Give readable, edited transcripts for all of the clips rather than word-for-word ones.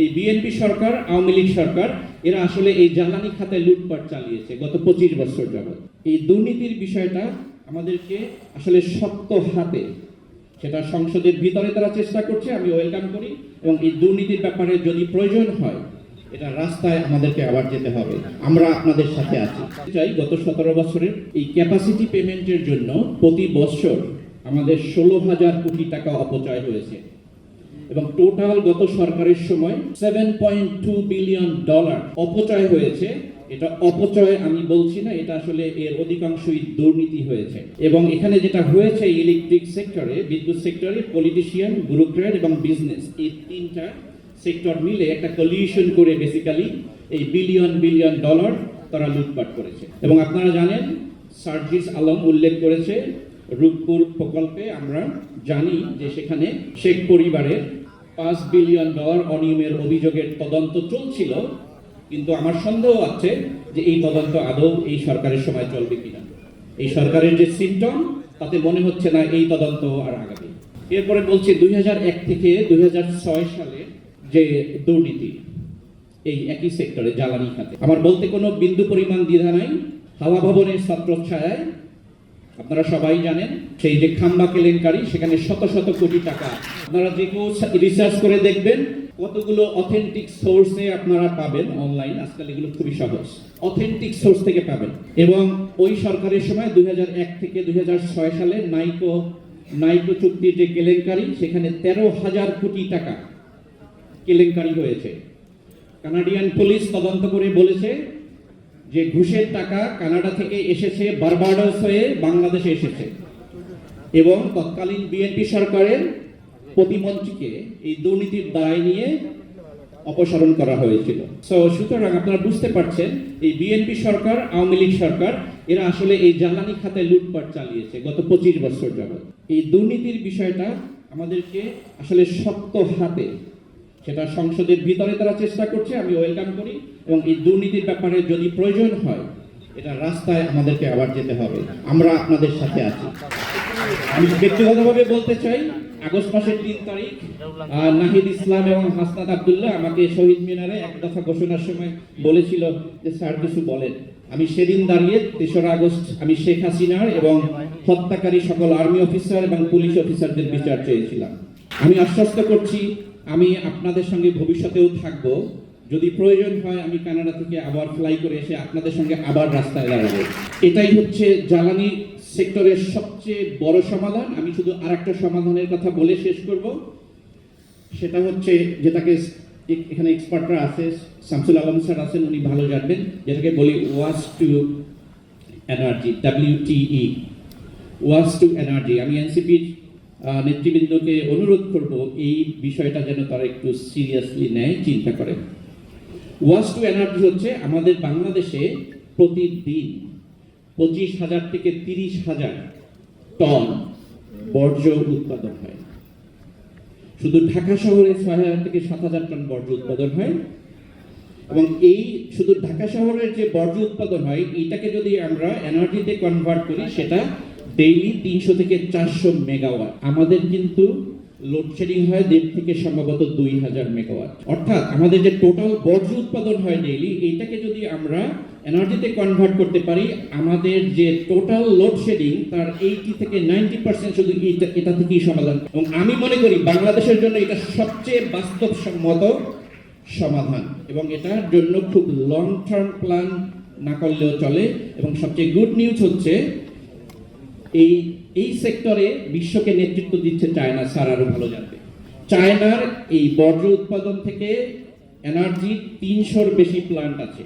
এই বিএনপি সরকার, আওয়ামী লীগ সরকার এরা আসলে এই জ্বালানি খাতে লুটপাট চালিয়েছে গত 25 বছর যাবত। এই দুর্নীতির বিষয়টা আমাদেরকে আসলে শক্ত হাতে, সেটা সংসদের ভিতরে তারা চেষ্টা করছে, আমি ওয়েলকাম করি, এবং এই দুর্নীতির ব্যাপারে যদি প্রয়োজন হয় এটা রাস্তায় আমাদেরকে আবার যেতে হবে। আমরা আপনাদের সাথে আছি। চাই গত 17 বছরের এই ক্যাপাসিটি পেমেন্টের জন্য প্রতি বছর আমাদের 16,000 কোটি টাকা অপচয় হয়েছে, এবং টোটাল গত সরকারের সময় $7.2 বিলিয়ন অপচয় হয়েছে। এটা অপচয় আমি বলছি না, এটা আসলে এর অধিকাংশই দুর্নীতি হয়েছে। এবং এখানে যেটা হয়েছে ইলেকট্রিক সেক্টরে, বিদ্যুৎ সেক্টরে পলিটিশিয়ান, ব্যুরোক্র্যাট এবং বিজনেস, এই তিনটা সেক্টর মিলে একটা কলিউশন করে বেসিক্যালি এই বিলিয়ন ডলার তারা লুটপাট করেছে। এবং আপনারা জানেন, সার্জিস আলম উল্লেখ করেছে রূপপুর প্রকল্পে আমরা জানি যে সেখানে শেখ পরিবারের $5 বিলিয়ন অনিয়মের অভিযোগের তদন্ত চলছিল, কিন্তু আমার সন্দেহ আছে যে এই তদন্ত আদৌ এই সরকারের সময় চলবে কিনা। এই সরকারের যে সিম্পটম তাতে মনে হচ্ছে না এই তদন্ত আর আগাবে। এরপরে বলছি 2001 থেকে 2006 সালে যে দুর্নীতি এই একই সেক্টরে জ্বালানি খাতে, আমার বলতে কোনো বিন্দু পরিমাণ দ্বিধা নাই। হাওয়া ভবনের ছত্রছায়ায় আপনারা সবাই জানেন সেই যে খাম্বা কেলেঙ্কারি, সেখানে শত শত কোটি টাকা, আপনারা যে কেউ রিসার্চ করে দেখবেন কতগুলো অথেন্টিক সোর্সে আপনারা পাবেন অনলাইন, আজকাল এগুলো খুবই সহজ, অথেন্টিক সোর্স থেকে পাবেন। এবং ওই সরকারের সময় 2001 থেকে 2006 সালে নাইকো চুক্তির যে কেলেঙ্কারি, সেখানে 13,000 কোটি টাকা কেলেঙ্কারি হয়েছে। কানাডিয়ান পুলিশ তদন্ত করে বলেছে যে ঘুষের টাকা কানাডা থেকে এসেছে, বারবাডোস হয়ে বাংলাদেশে এসেছে, এবং তৎকালীন বিএনপি সরকারের প্রতিমন্ত্রীকে এই দুর্নীতির দায় নিয়ে অপসারণ করা হয়েছিল। সুতরাং আপনারা বুঝতে পারছেন এই বিএনপি সরকার, আওয়ামী লীগ সরকার এরা আসলে এই জ্বালানি খাতে লুটপাট চালিয়েছে গত 25 বছর যাবত। এই দুর্নীতির বিষয়টা আমাদেরকে আসলে শক্ত হাতে, সেটা সংসদের ভিতরে তারা চেষ্টা করছে, আমি ওয়েলকাম করি, এবং এই দুর্নীতির ব্যাপারে যদি প্রয়োজন হয় এটা রাস্তায় আমাদেরকে আবার যেতে হবে। আমরা আপনাদের সাথে আছি। আমি ব্যক্তিগতভাবে বলতে চাই, আগস্ট মাসের 3 তারিখ নাহিদ ইসলাম এবং হাসনাত আব্দুল্লাহ আমাকে শহীদ মিনারে এক দফা ঘোষণার সময় বলেছিল যে স্যার কিছু বলেন। আমি সেদিন দাঁড়িয়ে 3রা আগস্ট আমি শেখ হাসিনার এবং হত্যাকারী সকল আর্মি অফিসার এবং পুলিশ অফিসারদের বিচার চেয়েছিলাম। আমি আশ্বস্ত করছি আমি আপনাদের সঙ্গে ভবিষ্যতেও থাকব। যদি প্রয়োজন হয় আমি কানাডা থেকে আবার ফ্লাই করে এসে আপনাদের সঙ্গে আবার রাস্তায় দাঁড়াবো। এটাই হচ্ছে জ্বালানি সেক্টরের সবচেয়ে বড় সমাধান। আমি শুধু আরেকটা সমাধানের কথা বলে শেষ করব, সেটা হচ্ছে যেটাকে এখানে এক্সপার্টরা আছে, শামসুল আলম স্যার আছেন, উনি ভালো জানবেন, যেটাকে বলি waste to energy, WTE, waste to energy. আমি এনসিপির নেতৃবৃন্দকে অনুরোধ করব এই বিষয়টা যেন তারা একটু সিরিয়াসলি নেয়, চিন্তা করে। ওয়াশ টু এনার্জি হচ্ছে আমাদের বাংলাদেশে প্রতিদিন 25,000 থেকে 30,000 টন বর্জ্য উৎপাদন হয়। শুধু ঢাকা শহরে 6,000 থেকে 7,000 টন বর্জ্য উৎপাদন হয়। এবং এই শুধু ঢাকা শহরের যে বর্জ্য উৎপাদন হয়, এটাকে যদি আমরা এনার্জিতে কনভার্ট করি সেটা ডেইলি 300 থেকে 400 মেগাওয়াট। আমাদের কিন্তু লোডশেডিং হয় 1.5 থেকে সম্ভবত 2,000 মেগাওয়াট। অর্থাৎ আমাদের যে টোটাল বর্জ্য উৎপাদন হয় ডেইলি, এইটাকে যদি আমরা এনার্জিতে কনভার্ট করতে পারি, আমাদের যে টোটাল লোডশেডিং তার 80 থেকে 90% শুধু এটা থেকেই সমাধান। এবং আমি মনে করি বাংলাদেশের জন্য এটা সবচেয়ে বাস্তবসম্মত সমাধান, এবং এটার জন্য খুব লং টার্ম প্ল্যান না করলেও চলে। এবং সবচেয়ে গুড নিউজ হচ্ছে এই সেক্টরে বিশ্বকে নেতৃত্ব দিচ্ছে চায়না। স্যার আরো ভালো জানবে, চায়নার এই বর্জ্য উৎপাদন থেকে এনার্জি 300-র বেশি প্ল্যান্ট আছে,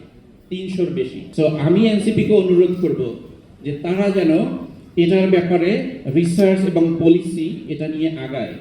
300-র বেশি। তো আমি এনসিপিকে অনুরোধ করব যে তারা যেন এটার ব্যাপারে রিসার্চ এবং পলিসি এটা নিয়ে আগায়।